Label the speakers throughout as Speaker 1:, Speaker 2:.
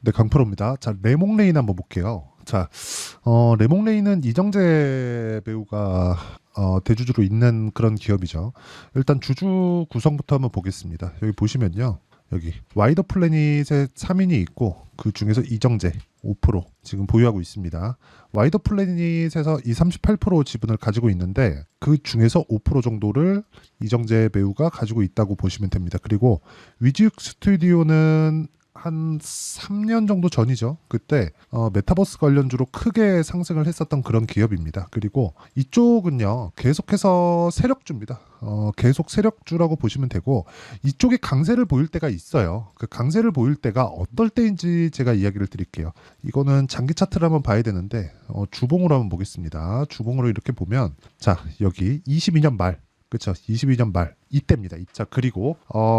Speaker 1: 네, 강프로입니다. 자, 레몽레인 한번 볼게요. 자, 레몽레인은 이정재 배우가 대주주로 있는 그런 기업이죠. 일단 주주 구성부터 한번 보겠습니다. 여기 보시면요. 여기 와이더 플래닛에 3인이 있고 그 중에서 이정재 5% 지금 보유하고 있습니다. 와이더 플래닛에서 이 38% 지분을 가지고 있는데 그 중에서 5% 정도를 이정재 배우가 가지고 있다고 보시면 됩니다. 그리고 위즈육 스튜디오는 한 3년 정도 전이죠. 그때 메타버스 관련주로 크게 상승을 했었던 그런 기업입니다. 그리고 이쪽은요, 계속해서 세력주입니다. 계속 세력주라고 보시면 되고, 이쪽이 강세를 보일 때가 있어요. 그 강세를 보일 때가 어떨 때인지 제가 이야기를 드릴게요. 이거는 장기 차트를 한번 봐야 되는데, 주봉으로 한번 보겠습니다. 주봉으로 이렇게 보면, 자, 여기 22년 말. 그렇죠. 22년 말 이때입니다. 자, 그리고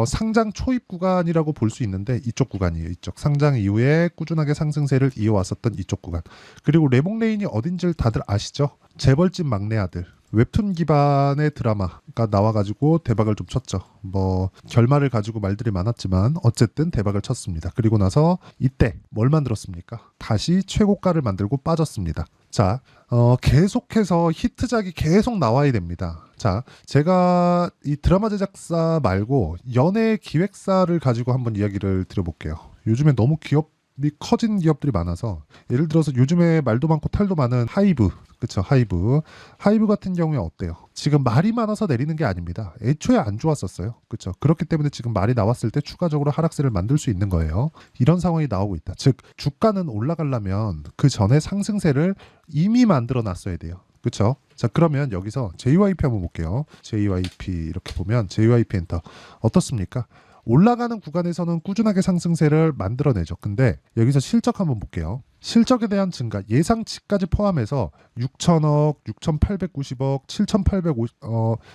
Speaker 1: 상장 초입 구간이라고 볼 수 있는데 이쪽 구간이에요. 이쪽 상장 이후에 꾸준하게 상승세를 이어왔었던 이쪽 구간. 그리고 레몽레인이 어딘지를 다들 아시죠? 재벌집 막내 아들. 웹툰 기반의 드라마가 나와가지고 대박을 좀 쳤죠. 뭐 결말을 가지고 말들이 많았지만 어쨌든 대박을 쳤습니다. 그리고 나서 이때 뭘 만들었습니까? 다시 최고가를 만들고 빠졌습니다. 자, 계속해서 히트작이 계속 나와야 됩니다. 자, 제가 이 드라마 제작사 말고 연예 기획사를 가지고 한번 이야기를 드려볼게요. 요즘에 너무 기업이 커진 기업들이 많아서 예를 들어서 요즘에 말도 많고 탈도 많은 하이브, 그쵸? 하이브 같은 경우에 어때요? 지금 말이 많아서 내리는 게 아닙니다. 애초에 안 좋았었어요. 그쵸? 그렇기 때문에 지금 말이 나왔을 때 추가적으로 하락세를 만들 수 있는 거예요. 이런 상황이 나오고 있다. 즉 주가는 올라가려면 그 전에 상승세를 이미 만들어 놨어야 돼요. 그쵸? 자, 그러면 여기서 JYP 한번 볼게요. JYP 이렇게 보면 JYP 엔터 어떻습니까? 올라가는 구간에서는 꾸준하게 상승세를 만들어내죠. 근데 여기서 실적 한번 볼게요. 실적에 대한 증가, 예상치까지 포함해서 6천억, 6,890억,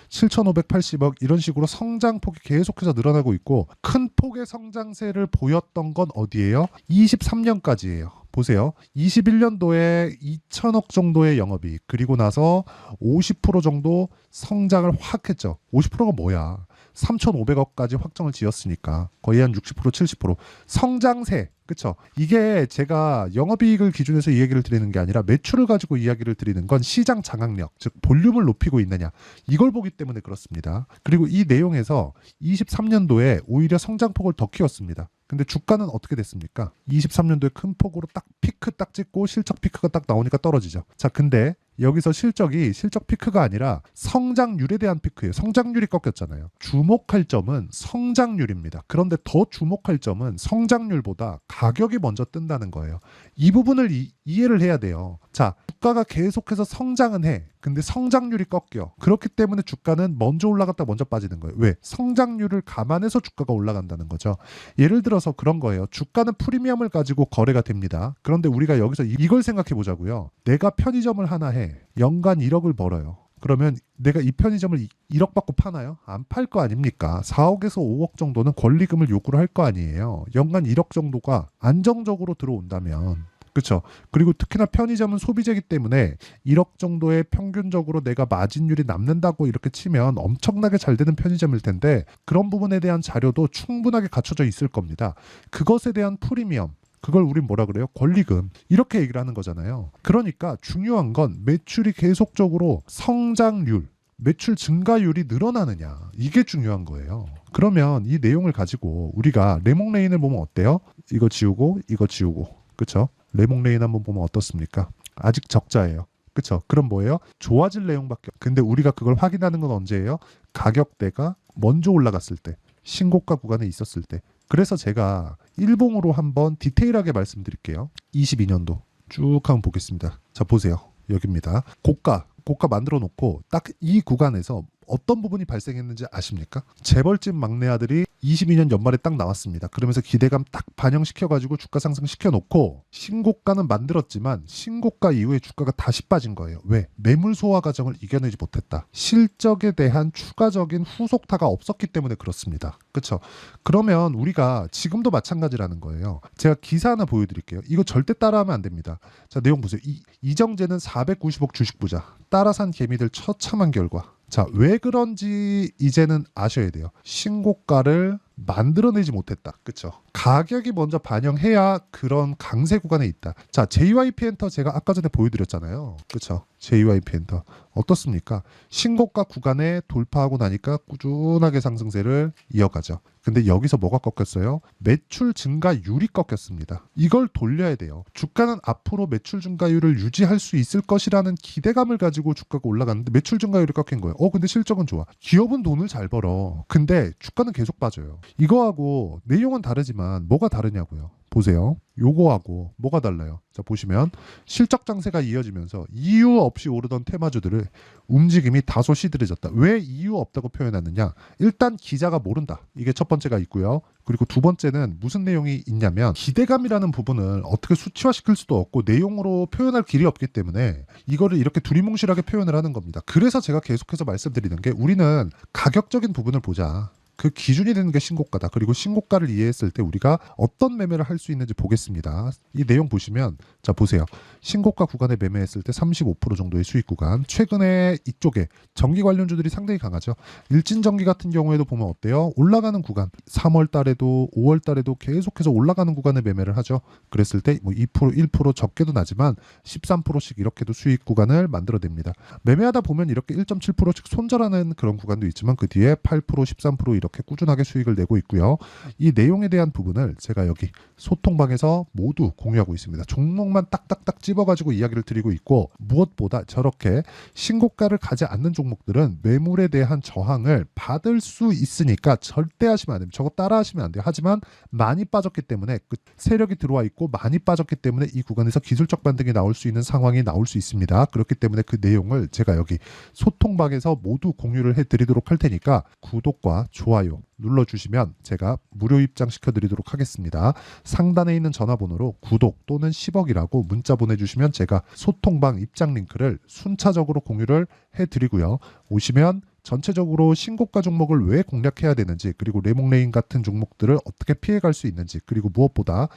Speaker 1: 7,580억 이런 식으로 성장폭이 계속해서 늘어나고 있고 큰 폭의 성장세를 보였던 건 어디예요? 23년까지예요. 보세요. 21년도에 2천억 정도의 영업이익 그리고 나서 50% 정도 성장을 확 했죠. 50%가 뭐야? 3,500억까지 확정을 지었으니까 거의 한 60% 70% 성장세 그쵸? 이게 제가 영업이익을 기준해서 이 얘기를 드리는 게 아니라 매출을 가지고 이야기를 드리는 건 시장 장악력 즉 볼륨을 높이고 있느냐 이걸 보기 때문에 그렇습니다. 그리고 이 내용에서 23년도에 오히려 성장폭을 더 키웠습니다. 근데 주가는 어떻게 됐습니까? 23년도에 큰 폭으로 딱 피크 딱 찍고 실적 피크가 딱 나오니까 떨어지죠. 자, 근데 여기서 실적이 실적 피크가 아니라 성장률에 대한 피크예요. 성장률이 꺾였잖아요. 주목할 점은 성장률입니다. 그런데 더 주목할 점은 성장률보다 가격이 먼저 뜬다는 거예요. 이 부분을 이해를 해야 돼요. 자, 주가가 계속해서 성장은 해. 근데 성장률이 꺾여. 그렇기 때문에 주가는 먼저 올라갔다 먼저 빠지는 거예요. 왜? 성장률을 감안해서 주가가 올라간다는 거죠. 예를 들어서 그런 거예요. 주가는 프리미엄을 가지고 거래가 됩니다. 그런데 우리가 여기서 이걸 생각해 보자고요. 내가 편의점을 하나 해. 연간 1억을 벌어요. 그러면 내가 이 편의점을 1억 받고 파나요? 안 팔 거 아닙니까? 4억에서 5억 정도는 권리금을 요구를 할 거 아니에요. 연간 1억 정도가 안정적으로 들어온다면 그렇죠. 그리고 특히나 편의점은 소비재이기 때문에 1억 정도의 평균적으로 내가 마진율이 남는다고 이렇게 치면 엄청나게 잘 되는 편의점일 텐데 그런 부분에 대한 자료도 충분하게 갖춰져 있을 겁니다. 그것에 대한 프리미엄 그걸 우린 뭐라 그래요? 권리금. 이렇게 얘기를 하는 거잖아요. 그러니까 중요한 건 매출이 계속적으로 성장률, 매출 증가율이 늘어나느냐. 이게 중요한 거예요. 그러면 이 내용을 가지고 우리가 레몽레인을 보면 어때요? 이거 지우고 이거 지우고. 그렇죠? 레몽레인 한번 보면 어떻습니까? 아직 적자예요. 그렇죠? 그럼 뭐예요? 좋아질 내용밖에. 근데 우리가 그걸 확인하는 건 언제예요? 가격대가 먼저 올라갔을 때. 신고가 구간에 있었을 때. 그래서 제가 일봉으로 한번 디테일하게 말씀드릴게요. 22년도 쭉 한번 보겠습니다. 자, 보세요. 여기입니다. 고가 만들어 놓고 딱 이 구간에서 어떤 부분이 발생했는지 아십니까? 재벌집 막내 아들이 22년 연말에 딱 나왔습니다. 그러면서 기대감 딱 반영시켜가지고 주가 상승 시켜놓고 신고가는 만들었지만 신고가 이후에 주가가 다시 빠진 거예요. 왜? 매물 소화 과정을 이겨내지 못했다. 실적에 대한 추가적인 후속타가 없었기 때문에 그렇습니다. 그렇죠? 그러면 우리가 지금도 마찬가지라는 거예요. 제가 기사 하나 보여드릴게요. 이거 절대 따라하면 안 됩니다. 자, 내용 보세요. 이정재는 490억 주식 부자. 따라 산 개미들 처참한 결과. 자, 왜 그런지 이제는 아셔야 돼요. 신고가를 만들어내지 못했다. 그쵸? 가격이 먼저 반영해야 그런 강세 구간에 있다. 자, JYP 엔터 제가 아까 전에 보여드렸잖아요. 그렇죠? JYP 엔터 어떻습니까? 신고가 구간에 돌파하고 나니까 꾸준하게 상승세를 이어가죠. 근데 여기서 뭐가 꺾였어요? 매출 증가율이 꺾였습니다. 이걸 돌려야 돼요. 주가는 앞으로 매출 증가율을 유지할 수 있을 것이라는 기대감을 가지고 주가가 올라갔는데 매출 증가율이 꺾인 거예요. 근데 실적은 좋아. 기업은 돈을 잘 벌어. 근데 주가는 계속 빠져요. 이거하고 내용은 다르지만 뭐가 다르냐고요. 보세요. 요거하고 뭐가 달라요? 자, 보시면 실적 장세가 이어지면서 이유 없이 오르던 테마주들의 움직임이 다소 시들해졌다. 왜 이유 없다고 표현하느냐? 일단 기자가 모른다. 이게 첫 번째가 있고요. 그리고 두 번째는 무슨 내용이 있냐면 기대감이라는 부분을 어떻게 수치화시킬 수도 없고 내용으로 표현할 길이 없기 때문에 이거를 이렇게 두리뭉실하게 표현을 하는 겁니다. 그래서 제가 계속해서 말씀드리는 게 우리는 가격적인 부분을 보자. 그 기준이 되는 게 신고가다. 그리고 신고가를 이해했을 때 우리가 어떤 매매를 할 수 있는지 보겠습니다. 이 내용 보시면 자 보세요. 신고가 구간에 매매했을 때 35% 정도의 수익 구간. 최근에 이쪽에 전기 관련주들이 상당히 강하죠. 일진전기 같은 경우에도 보면 어때요? 올라가는 구간. 3월 달에도 5월 달에도 계속해서 올라가는 구간에 매매를 하죠. 그랬을 때 뭐 2%, 1% 적게도 나지만 13%씩 이렇게도 수익 구간을 만들어냅니다. 매매하다 보면 이렇게 1.7%씩 손절하는 그런 구간도 있지만 그 뒤에 8%, 13% 이렇게 꾸준하게 수익을 내고 있고요. 이 내용에 대한 부분을 제가 여기 소통방에서 모두 공유하고 있습니다. 종목만 딱딱딱 찝어가지고 이야기를 드리고 있고 무엇보다 저렇게 신고가를 가지 않는 종목들은 매물에 대한 저항을 받을 수 있으니까 절대 하시면 안 됩니다. 저거 따라 하시면 안 돼요. 하지만 많이 빠졌기 때문에 그 세력이 들어와 있고 많이 빠졌기 때문에 이 구간에서 기술적 반등이 나올 수 있는 상황이 나올 수 있습니다. 그렇기 때문에 그 내용을 제가 여기 소통방에서 모두 공유를 해드리도록 할 테니까 구독과 좋아요 눌러주시면 제가 무료 입장시켜 드리도록 하겠습니다. 상단에 있는 전화번호로 구독 또는 10억이라고 문자 보내주시면 제가 소통방 입장 링크를 순차적으로 공유를 해드리고요. 오시면 전체적으로 신고가 종목을 왜 공략해야 되는지 그리고 레몽레인 같은 종목들을 어떻게 피해갈 수 있는지 그리고 무엇보다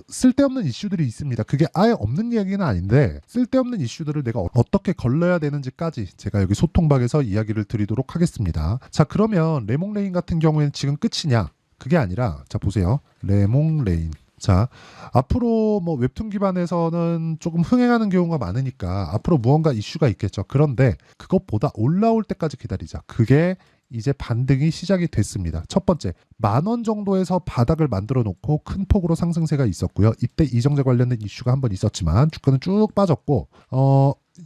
Speaker 1: 쓸데없는 이슈들이 있습니다. 그게 아예 없는 이야기는 아닌데 쓸데없는 이슈들을 내가 어떻게 걸러야 되는지까지 제가 여기 소통방에서 이야기를 드리도록 하겠습니다. 자, 그러면 레몽레인 같은 경우에는 지금 끝이냐? 그게 아니라 자 보세요. 레몽레인 자, 앞으로 뭐 웹툰 기반에서는 조금 흥행하는 경우가 많으니까 앞으로 무언가 이슈가 있겠죠. 그런데 그것보다 올라올 때까지 기다리자. 그게 이제 반등이 시작이 됐습니다. 첫 번째, 10,000원 정도에서 바닥을 만들어 놓고 큰 폭으로 상승세가 있었고요. 이때 이정재 관련된 이슈가 한번 있었지만 주가는 쭉 빠졌고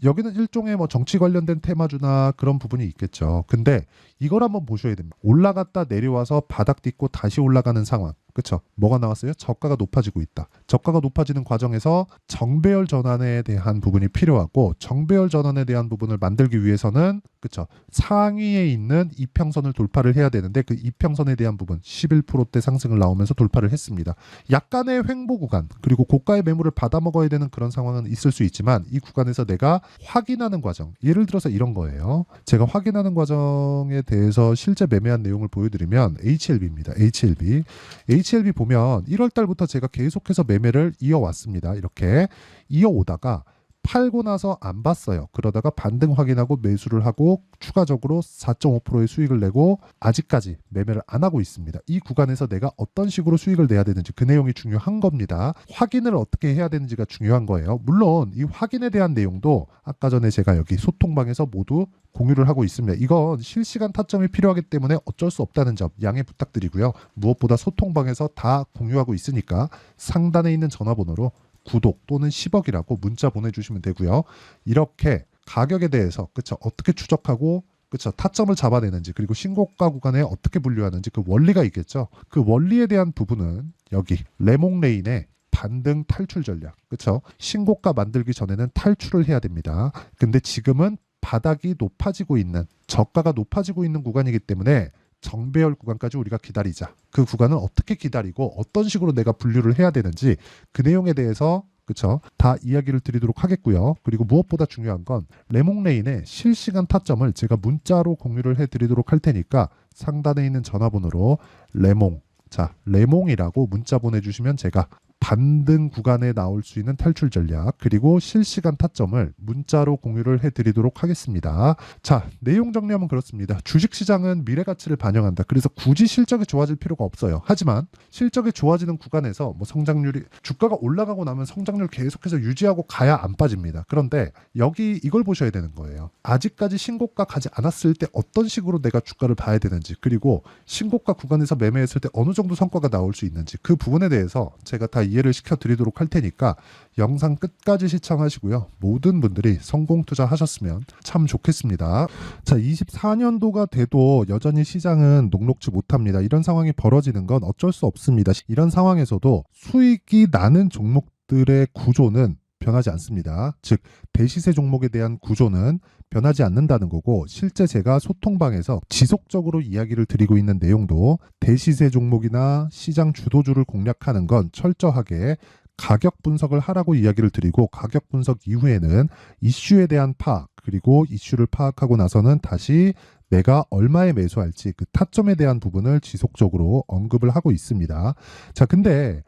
Speaker 1: 여기는 일종의 뭐 정치 관련된 테마주나 그런 부분이 있겠죠. 근데 이걸 한번 보셔야 됩니다. 올라갔다 내려와서 바닥 딛고 다시 올라가는 상황. 그렇죠? 뭐가 나왔어요? 저가가 높아지고 있다. 저가가 높아지는 과정에서 정배열 전환에 대한 부분이 필요하고 정배열 전환에 대한 부분을 만들기 위해서는 그렇죠? 상위에 있는 이평선을 돌파를 해야 되는데 그 이평선에 대한 부분 11%대 상승을 나오면서 돌파를 했습니다. 약간의 횡보 구간 그리고 고가의 매물을 받아먹어야 되는 그런 상황은 있을 수 있지만 이 구간에서 내가 확인하는 과정 예를 들어서 이런 거예요. 제가 확인하는 과정에 대해서 실제 매매한 내용을 보여드리면 HLB입니다. HLB 보면 1월 달부터 제가 계속해서 매매를 이어왔습니다. 이렇게 이어오다가 팔고 나서 안 봤어요. 그러다가 반등 확인하고 매수를 하고 추가적으로 4.5%의 수익을 내고 아직까지 매매를 안 하고 있습니다. 이 구간에서 내가 어떤 식으로 수익을 내야 되는지 그 내용이 중요한 겁니다. 확인을 어떻게 해야 되는지가 중요한 거예요. 물론 이 확인에 대한 내용도 아까 전에 제가 여기 소통방에서 모두 공유를 하고 있습니다. 이건 실시간 타점이 필요하기 때문에 어쩔 수 없다는 점 양해 부탁드리고요. 무엇보다 소통방에서 다 공유하고 있으니까 상단에 있는 전화번호로 구독 또는 10억이라고 문자 보내주시면 되고요. 이렇게 가격에 대해서 그쵸 어떻게 추적하고 그쵸 타점을 잡아내는지 그리고 신고가 구간에 어떻게 분류하는지 그 원리가 있겠죠. 그 원리에 대한 부분은 여기 레몽레인의 반등 탈출 전략 그쵸 신고가 만들기 전에는 탈출을 해야 됩니다. 근데 지금은 바닥이 높아지고 있는 저가가 높아지고 있는 구간이기 때문에 정배열 구간까지 우리가 기다리자. 그 구간은 어떻게 기다리고 어떤 식으로 내가 분류를 해야 되는지 그 내용에 대해서 그쵸 다 이야기를 드리도록 하겠고요. 그리고 무엇보다 중요한 건 레몽레인의 실시간 타점을 제가 문자로 공유를 해드리도록 할 테니까 상단에 있는 전화번호로 레몽 자 레몽이라고 문자 보내주시면 제가 반등 구간에 나올 수 있는 탈출 전략, 그리고 실시간 타점을 문자로 공유를 해드리도록 하겠습니다. 자, 내용 정리하면 그렇습니다. 주식시장은 미래 가치를 반영한다. 그래서 굳이 실적이 좋아질 필요가 없어요. 하지만 실적이 좋아지는 구간에서 뭐 성장률이, 주가가 올라가고 나면 성장률 계속해서 유지하고 가야 안 빠집니다. 그런데 여기 이걸 보셔야 되는 거예요. 아직까지 신고가 가지 않았을 때 어떤 식으로 내가 주가를 봐야 되는지, 그리고 신고가 구간에서 매매했을 때 어느 정도 성과가 나올 수 있는지, 그 부분에 대해서 제가 다 이해를 시켜드리도록 할 테니까 영상 끝까지 시청하시고요. 모든 분들이 성공 투자하셨으면 참 좋겠습니다. 자, 24년도가 돼도 여전히 시장은 녹록지 못합니다. 이런 상황이 벌어지는 건 어쩔 수 없습니다. 이런 상황에서도 수익이 나는 종목들의 구조는 변하지 않습니다. 즉, 대시세 종목에 대한 구조는 변하지 않는다는 거고, 실제 제가 소통방에서 지속적으로 이야기를 드리고 있는 내용도 대시세 종목이나 시장 주도주를 공략하는 건 철저하게 가격 분석을 하라고 이야기를 드리고, 가격 분석 이후에는 이슈에 대한 파악, 그리고 이슈를 파악하고 나서는 다시 내가 얼마에 매수할지 그 타점에 대한 부분을 지속적으로 언급을 하고 있습니다. 자, 근데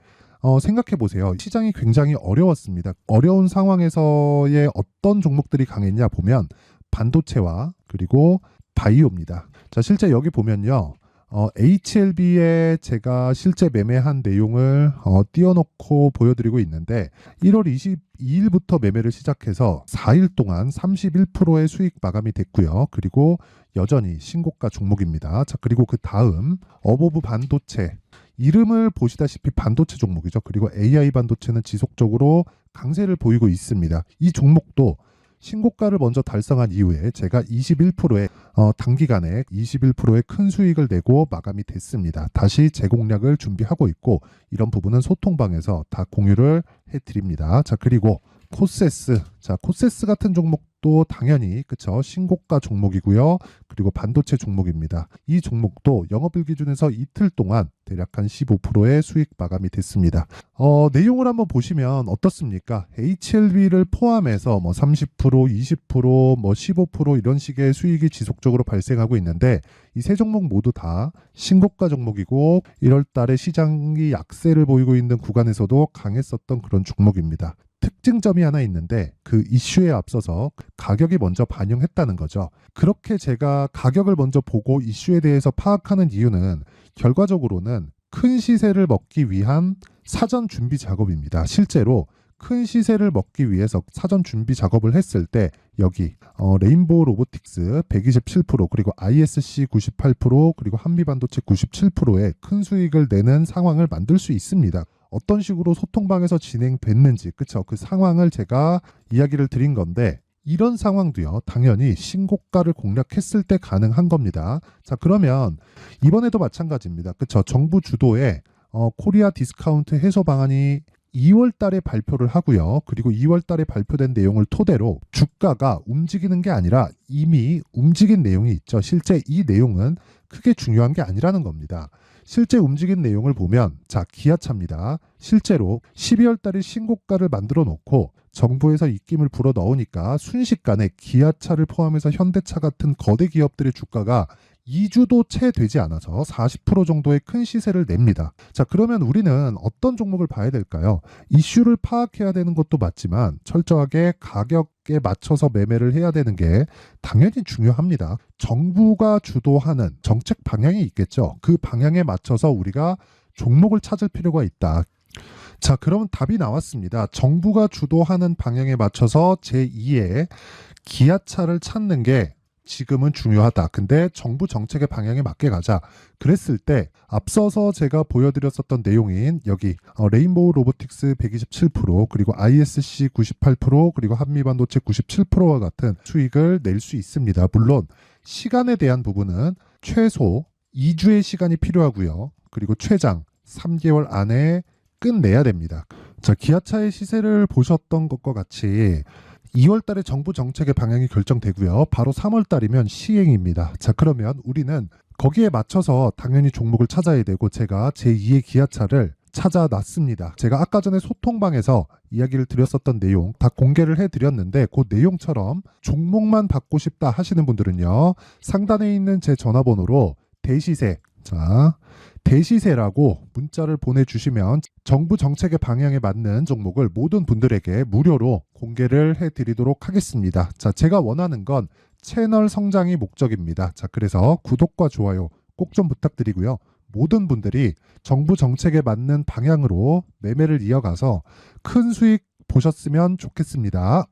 Speaker 1: 생각해 보세요. 시장이 굉장히 어려웠습니다. 어려운 상황에서의 어떤 종목들이 강했냐 보면 반도체와 그리고 바이오입니다. 자, 실제 여기 보면요. HLB에 제가 실제 매매한 내용을 띄워놓고 보여드리고 있는데, 1월 22일부터 매매를 시작해서 4일 동안 31%의 수익 마감이 됐고요. 그리고 여전히 신고가 종목입니다. 자, 그리고 그 다음 어보브 반도체, 이름을 보시다시피 반도체 종목이죠. 그리고 AI 반도체는 지속적으로 강세를 보이고 있습니다. 이 종목도 신고가를 먼저 달성한 이후에 제가 21%의 단기간에 21%의 큰 수익을 내고 마감이 됐습니다. 다시 재공략을 준비하고 있고, 이런 부분은 소통방에서 다 공유를 해드립니다. 자, 그리고 코세스, 자, 코세스 같은 종목도 당연히 그쵸, 신고가 종목이고요. 그리고 반도체 종목입니다. 이 종목도 영업일 기준에서 이틀 동안 대략 한 15%의 수익 마감이 됐습니다. 내용을 한번 보시면 어떻습니까? HLB를 포함해서 뭐 30%, 20%, 뭐 15% 이런 식의 수익이 지속적으로 발생하고 있는데, 이 세 종목 모두 다 신고가 종목이고 1월 달에 시장이 약세를 보이고 있는 구간에서도 강했었던 그런 종목입니다. 특징점이 하나 있는데, 그 이슈에 앞서서 가격이 먼저 반영했다는 거죠. 그렇게 제가 가격을 먼저 보고 이슈에 대해서 파악하는 이유는 결과적으로는 큰 시세를 먹기 위한 사전 준비 작업입니다. 실제로 큰 시세를 먹기 위해서 사전 준비 작업을 했을 때 여기 레인보우 로보틱스 127%, 그리고 ISC 98%, 그리고 한미반도체 97%의 큰 수익을 내는 상황을 만들 수 있습니다. 어떤 식으로 소통방에서 진행됐는지, 그쵸? 그 상황을 제가 이야기를 드린 건데, 이런 상황도요, 당연히 신고가를 공략했을 때 가능한 겁니다. 자, 그러면 이번에도 마찬가지입니다. 그쵸? 정부 주도의 코리아 디스카운트 해소 방안이 2월 달에 발표를 하고요. 그리고 2월 달에 발표된 내용을 토대로 주가가 움직이는 게 아니라 이미 움직인 내용이 있죠. 실제 이 내용은 크게 중요한 게 아니라는 겁니다. 실제 움직인 내용을 보면, 자, 기아차입니다. 실제로 12월 달에 신고가를 만들어 놓고 정부에서 입김을 불어 넣으니까 순식간에 기아차를 포함해서 현대차 같은 거대 기업들의 주가가 2주도 채 되지 않아서 40% 정도의 큰 시세를 냅니다. 자, 그러면 우리는 어떤 종목을 봐야 될까요? 이슈를 파악해야 되는 것도 맞지만 철저하게 가격에 맞춰서 매매를 해야 되는 게 당연히 중요합니다. 정부가 주도하는 정책 방향이 있겠죠. 그 방향에 맞춰서 우리가 종목을 찾을 필요가 있다. 자, 그러면 답이 나왔습니다. 정부가 주도하는 방향에 맞춰서 제2의 기아차를 찾는 게 지금은 중요하다. 근데 정부 정책의 방향에 맞게 가자. 그랬을 때 앞서서 제가 보여드렸었던 내용인 여기 레인보우 로보틱스 127%, 그리고 ISC 98%, 그리고 한미반도체 97%와 같은 수익을 낼 수 있습니다. 물론 시간에 대한 부분은 최소 2주의 시간이 필요하고요. 그리고 최장 3개월 안에 끝내야 됩니다. 자, 기아차의 시세를 보셨던 것과 같이 2월 달에 정부 정책의 방향이 결정되고요. 바로 3월 달이면 시행입니다. 자, 그러면 우리는 거기에 맞춰서 당연히 종목을 찾아야 되고, 제가 제2의 기아차를 찾아놨습니다. 제가 아까 전에 소통방에서 이야기를 드렸었던 내용 다 공개를 해드렸는데, 그 내용처럼 종목만 받고 싶다 하시는 분들은요, 상단에 있는 제 전화번호로 대시세, 자, 대시세라고 문자를 보내주시면 정부 정책의 방향에 맞는 종목을 모든 분들에게 무료로 공개를 해드리도록 하겠습니다. 자, 제가 원하는 건 채널 성장이 목적입니다. 자, 그래서 구독과 좋아요 꼭 좀 부탁드리고요. 모든 분들이 정부 정책에 맞는 방향으로 매매를 이어가서 큰 수익 보셨으면 좋겠습니다.